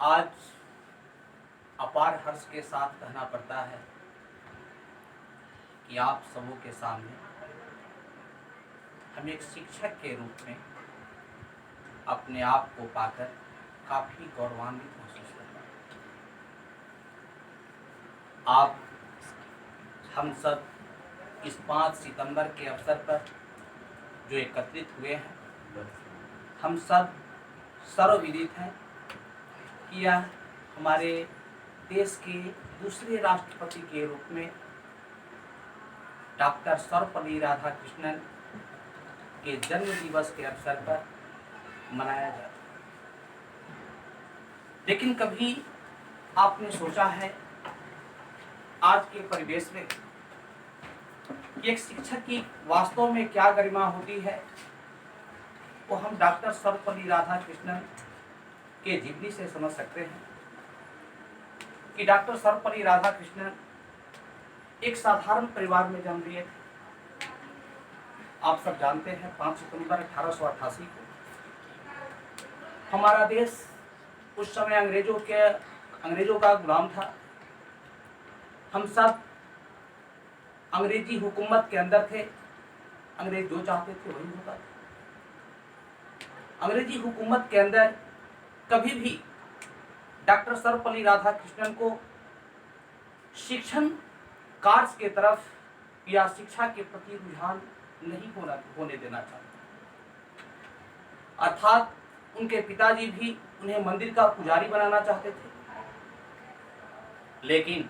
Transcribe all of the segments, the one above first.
आज अपार हर्ष के साथ कहना पड़ता है कि आप सबों के सामने हम एक शिक्षक के रूप में अपने आप को पाकर काफ़ी गौरवान्वित महसूस करते हैं। आप हम सब इस 5 सितंबर के अवसर पर जो एकत्रित हुए हैं, हम सब सर्वविदित हैं कि यह हमारे देश के दूसरे राष्ट्रपति के रूप में डॉक्टर सर्वपल्ली राधाकृष्णन के जन्म दिवस के अवसर पर मनाया जाता है। लेकिन कभी आपने सोचा है आज के परिवेश में कि एक शिक्षक की वास्तव में क्या गरिमा होती है, वो हम डॉक्टर सर्वपल्ली राधाकृष्णन के जीवनी से समझ सकते हैं कि डॉक्टर सर्वपल्ली राधाकृष्णन एक साधारण परिवार में जन्म लिए थे। आप सब जानते हैं 5 सितंबर 1888 को हमारा देश उस समय अंग्रेजों का गुलाम था। हम सब अंग्रेजी हुकूमत के अंदर थे। अंग्रेज जो चाहते थे वही होता था। अंग्रेजी हुकूमत के अंदर कभी भी डॉक्टर सर्वपल्ली राधाकृष्णन को शिक्षण कार्य के तरफ या शिक्षा के प्रति रुझान नहीं होने देना चाहते। अर्थात उनके पिताजी भी उन्हें मंदिर का पुजारी बनाना चाहते थे। लेकिन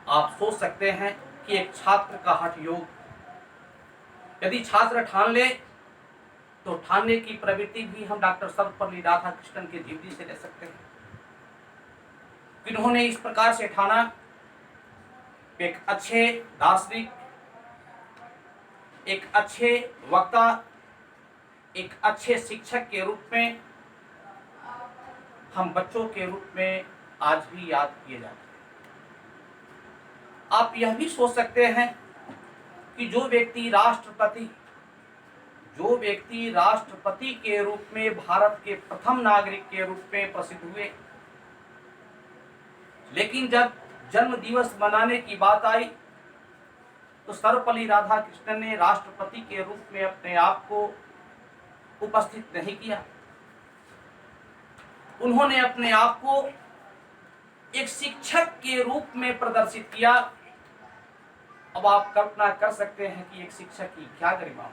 आप सोच सकते हैं कि एक छात्र का हठ योग, यदि छात्र ठान ले तो ठानने की प्रवृत्ति भी हम डॉक्टर सर्वपल्ली राधाकृष्णन के जीवनी से ले सकते हैं। इन्होंने इस प्रकार से ठाना, एक अच्छे दार्शनिक, एक अच्छे वक्ता, एक अच्छे शिक्षक के रूप में हम बच्चों के रूप में आज भी याद किए जाते हैं। आप यह भी सोच सकते हैं कि जो व्यक्ति राष्ट्रपति के रूप में भारत के प्रथम नागरिक के रूप में प्रसिद्ध हुए, लेकिन जब जन्म दिवस मनाने की बात आई तो सर्वपल्ली राधाकृष्णन ने राष्ट्रपति के रूप में अपने आप को उपस्थित नहीं किया। उन्होंने अपने आप को एक शिक्षक के रूप में प्रदर्शित किया। अब आप कल्पना कर सकते हैं कि एक शिक्षक की क्या गरिमा हो।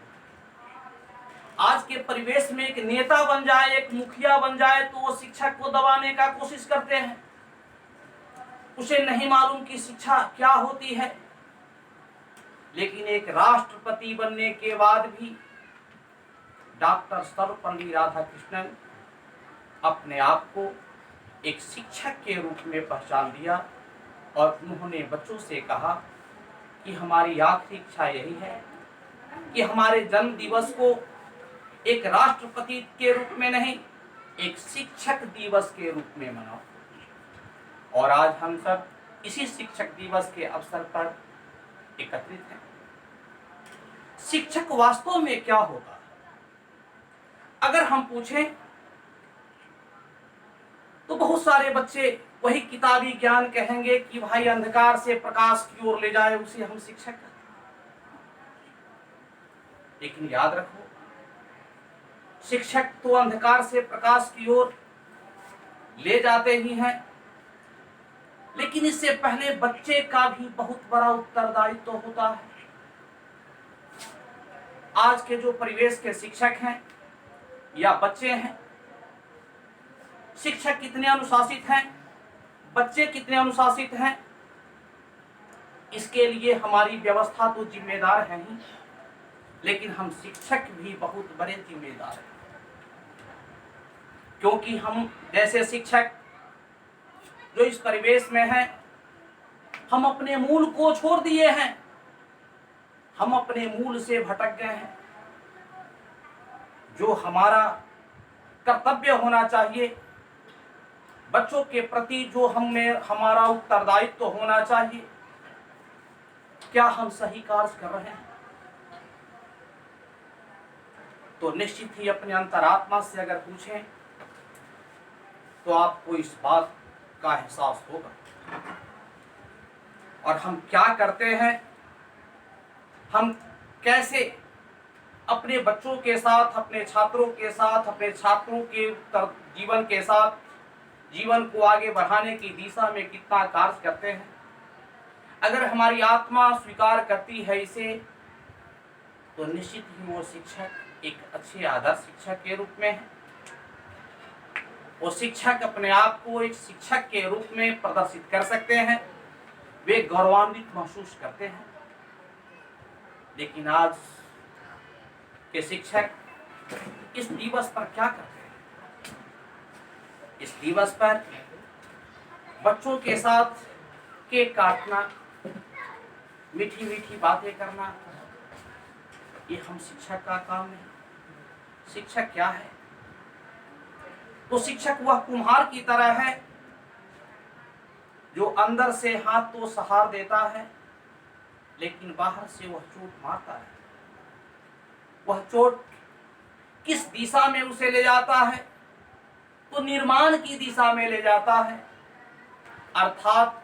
आज के परिवेश में एक नेता बन जाए, एक मुखिया बन जाए तो वो शिक्षक को दबाने का कोशिश करते हैं। उसे नहीं मालूम कि शिक्षा क्या होती है। लेकिन एक राष्ट्रपति बनने के बाद भी डॉक्टर सर्वपल्ली राधाकृष्णन अपने आप को एक शिक्षक के रूप में पहचान दिया और उन्होंने बच्चों से कहा कि हमारी आखिरी इच्छा यही है कि हमारे जन्म दिवस को एक राष्ट्रपति के रूप में नहीं, एक शिक्षक दिवस के रूप में मनाओ। और आज हम सब इसी शिक्षक दिवस के अवसर पर एकत्रित हैं। शिक्षक वास्तव में क्या होता है? अगर हम पूछें तो बहुत सारे बच्चे वही किताबी ज्ञान कहेंगे कि भाई अंधकार से प्रकाश की ओर ले जाए, उसे हम शिक्षक कहते हैं। लेकिन याद रखो, शिक्षक तो अंधकार से प्रकाश की ओर ले जाते ही हैं, लेकिन इससे पहले बच्चे का भी बहुत बड़ा उत्तरदायित्व तो होता है। आज के जो परिवेश के शिक्षक हैं या बच्चे हैं, शिक्षक कितने अनुशासित हैं, बच्चे कितने अनुशासित हैं, इसके लिए हमारी व्यवस्था तो जिम्मेदार है ही, लेकिन हम शिक्षक भी बहुत बड़े जिम्मेदार हैं। क्योंकि हम जैसे शिक्षक जो इस परिवेश में हैं, हम अपने मूल को छोड़ दिए हैं, हम अपने मूल से भटक गए हैं। जो हमारा कर्तव्य होना चाहिए, बच्चों के प्रति जो हमारा उत्तरदायित्व होना चाहिए, क्या हम सही कार्य कर रहे हैं? तो निश्चित ही अपने अंतरात्मा से अगर पूछें तो आपको इस बात का एहसास होगा। और हम क्या करते हैं, हम कैसे अपने बच्चों के साथ, अपने छात्रों के साथ, अपने छात्रों के जीवन के साथ जीवन को आगे बढ़ाने की दिशा में कितना कार्य करते हैं। अगर हमारी आत्मा स्वीकार करती है इसे, तो निश्चित ही वो शिक्षक एक अच्छे आदर्श शिक्षक के रूप में है। वो शिक्षक अपने आप को एक शिक्षक के रूप में प्रदर्शित कर सकते हैं, वे गौरवान्वित महसूस करते हैं। लेकिन आज के शिक्षक इस दिवस पर क्या करते हैं? इस दिवस पर बच्चों के साथ केक काटना, मीठी मीठी बातें करना, ये हम शिक्षक का काम नहीं। शिक्षक क्या है? तो शिक्षक वह कुम्हार की तरह है जो अंदर से हाथ तो सहार देता है, लेकिन बाहर से वह चोट मारता है। वह चोट किस दिशा में उसे ले जाता है? तो निर्माण की दिशा में ले जाता है। अर्थात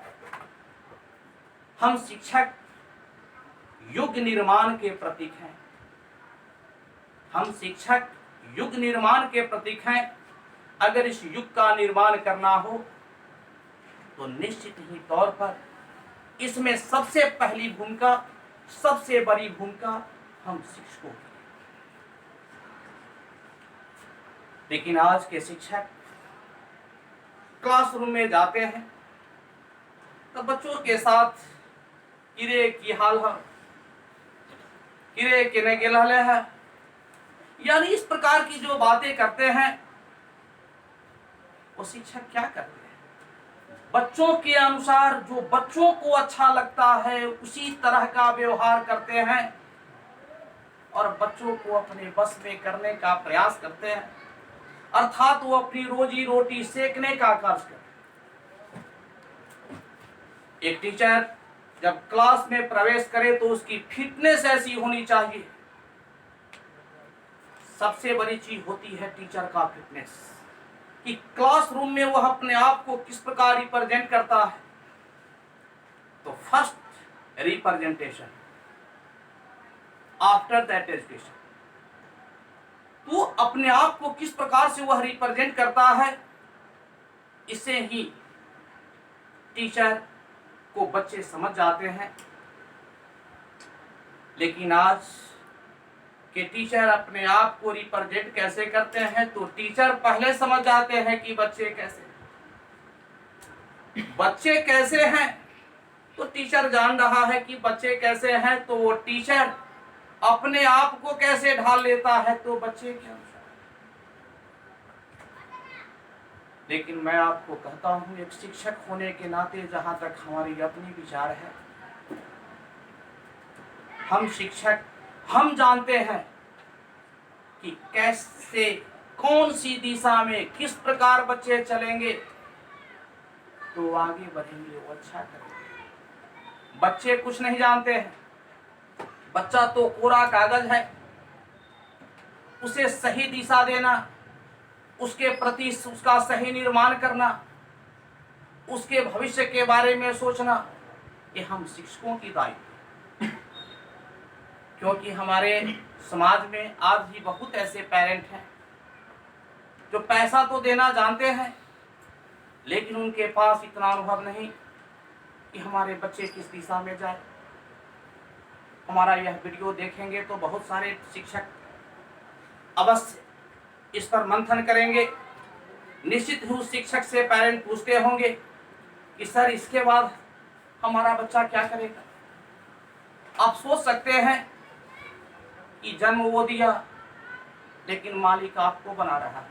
हम शिक्षक युग निर्माण के प्रतीक हैं। हम शिक्षक युग निर्माण के प्रतीक हैं। अगर इस युग का निर्माण करना हो तो निश्चित ही तौर पर इसमें सबसे पहली भूमिका, सबसे बड़ी भूमिका हम शिक्षकों की। लेकिन आज के शिक्षक क्लासरूम में जाते हैं तो बच्चों के साथ किरे की हाल है, किरे किने के लहले है, यानी इस प्रकार की जो बातें करते हैं, वो शिक्षक क्या करते हैं? बच्चों के अनुसार, जो बच्चों को अच्छा लगता है उसी तरह का व्यवहार करते हैं और बच्चों को अपने बस में करने का प्रयास करते हैं। अर्थात वो अपनी रोजी रोटी सेकने का कार्य करते हैं। एक टीचर जब क्लास में प्रवेश करे तो उसकी फिटनेस ऐसी होनी चाहिए। सबसे बड़ी चीज होती है टीचर का फिटनेस, कि क्लासरूम में वह अपने आप को किस प्रकार रिप्रेजेंट करता है। तो first representation after that education, तो अपने आप को किस प्रकार से वह रिप्रेजेंट करता है, इससे ही टीचर को बच्चे समझ जाते हैं। लेकिन आज के टीचर अपने आप को रिप्रेजेंट कैसे करते हैं? तो टीचर पहले समझ जाते हैं कि बच्चे कैसे हैं। तो टीचर जान रहा है कि बच्चे कैसे हैं, तो वो टीचर अपने आप को कैसे ढाल लेता है, तो बच्चे के अनुसार। लेकिन मैं आपको कहता हूं, एक शिक्षक होने के नाते जहां तक हमारी अपनी विचार है, हम शिक्षक, हम जानते हैं कि कैसे, कौन सी दिशा में, किस प्रकार बच्चे चलेंगे तो आगे बढ़ेंगे, वो अच्छा करेंगे। बच्चे कुछ नहीं जानते हैं। बच्चा तो कोरा कागज है। उसे सही दिशा देना, उसके प्रति उसका सही निर्माण करना, उसके भविष्य के बारे में सोचना, ये हम शिक्षकों की दायित्व है। क्योंकि हमारे समाज में आज भी बहुत ऐसे पेरेंट हैं जो पैसा तो देना जानते हैं, लेकिन उनके पास इतना अनुभव नहीं कि हमारे बच्चे किस दिशा में जाए। हमारा यह वीडियो देखेंगे तो बहुत सारे शिक्षक अवश्य इस पर मंथन करेंगे। निश्चित ही उस शिक्षक से पेरेंट पूछते होंगे कि सर इसके बाद हमारा बच्चा क्या करेगा। आप सोच सकते हैं कि जन्म वो दिया, लेकिन मालिक आपको बना रहा है,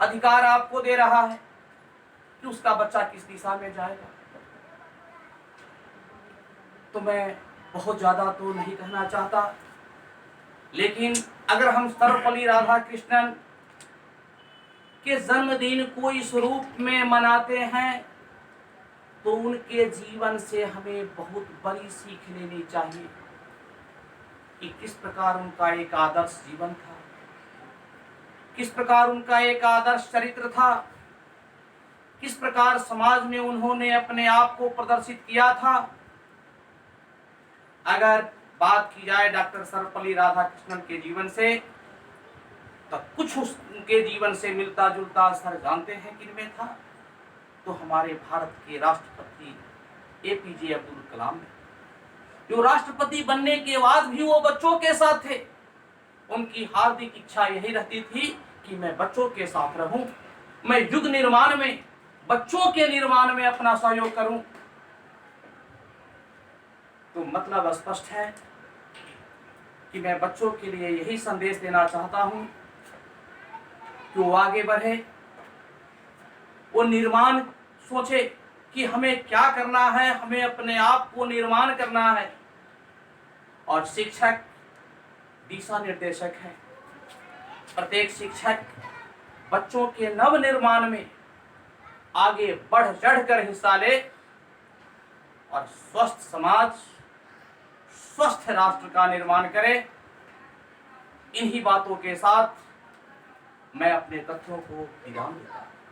अधिकार आपको दे रहा है कि उसका बच्चा किस दिशा में जाएगा। तो मैं बहुत ज्यादा तो नहीं कहना चाहता, लेकिन अगर हम सर्वपल्ली राधाकृष्णन के जन्मदिन को इस रूप में मनाते हैं तो उनके जीवन से हमें बहुत बड़ी सीख लेनी चाहिए कि किस प्रकार उनका एक आदर्श जीवन था, किस प्रकार उनका एक आदर्श चरित्र था। किस प्रकार समाज में उन्होंने अपने आप को प्रदर्शित किया था। अगर बात की जाए डॉक्टर सर्वपल्ली राधाकृष्णन के जीवन से, तो कुछ उनके जीवन से मिलता जुलता असर जानते हैं किनमें था? तो हमारे भारत के राष्ट्रपति एपीजे अब्दुल कलाम ने, जो राष्ट्रपति बनने के बाद भी वो बच्चों के साथ थे। उनकी हार्दिक इच्छा यही रहती थी कि मैं बच्चों के साथ रहूं, मैं युग निर्माण में, बच्चों के निर्माण में अपना सहयोग करूं। तो मतलब स्पष्ट है कि मैं बच्चों के लिए यही संदेश देना चाहता हूं कि वो आगे बढ़े, वो निर्माण सोचे कि हमें क्या करना है, हमें अपने आप को निर्माण करना है। और शिक्षक दिशा निर्देशक है। प्रत्येक शिक्षक बच्चों के नव निर्माण में आगे बढ़ चढ़कर हिस्सा ले और स्वस्थ समाज, स्वस्थ राष्ट्र का निर्माण करे। इन्हीं बातों के साथ मैं अपने तथ्यों को विराम देता हूं।